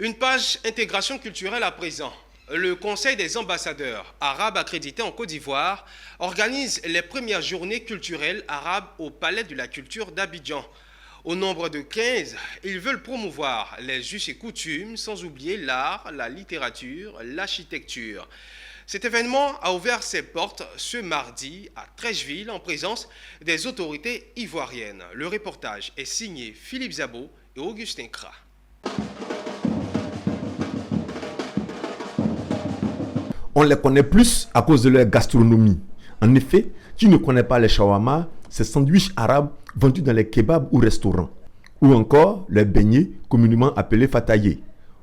Une page intégration culturelle à présent. Le Conseil des ambassadeurs arabes accrédités en Côte d'Ivoire organise les premières journées culturelles arabes au Palais de la Culture d'Abidjan. Au nombre de 15, ils veulent promouvoir les us et coutumes sans oublier l'art, la littérature, l'architecture. Cet événement a ouvert ses portes ce mardi à Treichville en présence des autorités ivoiriennes. Le reportage est signé Philippe Zabo et Augustin Kra. On les connaît plus à cause de leur gastronomie. En effet, qui ne connaît pas les shawarma, ces sandwichs arabes vendus dans les kebabs ou restaurants. Ou encore les beignets communément appelés fataillés.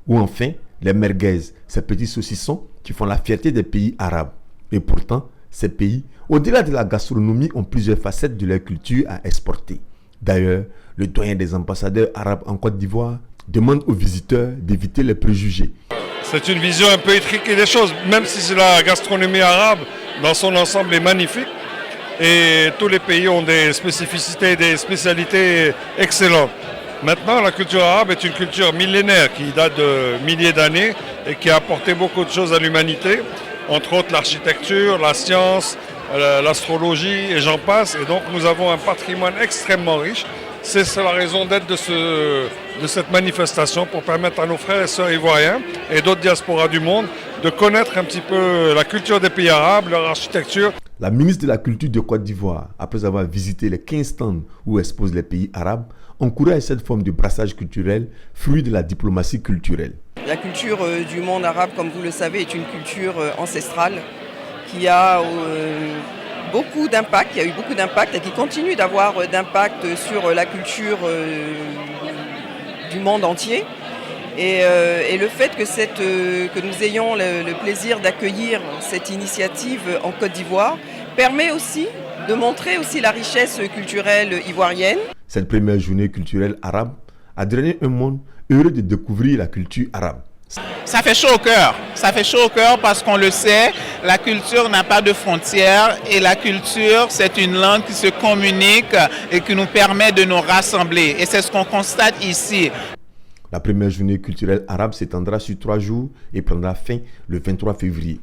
Ou enfin les merguez, ces petits saucissons qui font la fierté des pays arabes. Et pourtant, ces pays, au-delà de la gastronomie, ont plusieurs facettes de leur culture à exporter. D'ailleurs, le doyen des ambassadeurs arabes en Côte d'Ivoire demande aux visiteurs d'éviter les préjugés. C'est une vision un peu étriquée des choses, même si la gastronomie arabe, dans son ensemble, est magnifique. Et tous les pays ont des spécificités, des spécialités excellentes. Maintenant, la culture arabe est une culture millénaire qui date de milliers d'années et qui a apporté beaucoup de choses à l'humanité, entre autres l'architecture, la science, l'astrologie et j'en passe. Et donc nous avons un patrimoine extrêmement riche. C'est la raison d'être de cette manifestation pour permettre à nos frères et sœurs ivoiriens et d'autres diasporas du monde de connaître un petit peu la culture des pays arabes, leur architecture. La ministre de la Culture de Côte d'Ivoire, après avoir visité les 15 stands où exposent les pays arabes, encourage cette forme de brassage culturel, fruit de la diplomatie culturelle. La culture du monde arabe, comme vous le savez, est une culture ancestrale qui a beaucoup d'impact, qui a eu beaucoup d'impact et qui continue d'avoir d'impact sur la culture du monde entier. Et le fait que nous ayons le plaisir d'accueillir cette initiative en Côte d'Ivoire permet aussi de montrer aussi la richesse culturelle ivoirienne. Cette première journée culturelle arabe a drainé un monde heureux de découvrir la culture arabe. Ça fait chaud au cœur. Ça fait chaud au cœur parce qu'on le sait, la culture n'a pas de frontières et la culture, c'est une langue qui se communique et qui nous permet de nous rassembler. Et c'est ce qu'on constate ici. La première journée culturelle arabe s'étendra sur 3 jours et prendra fin le 23 février.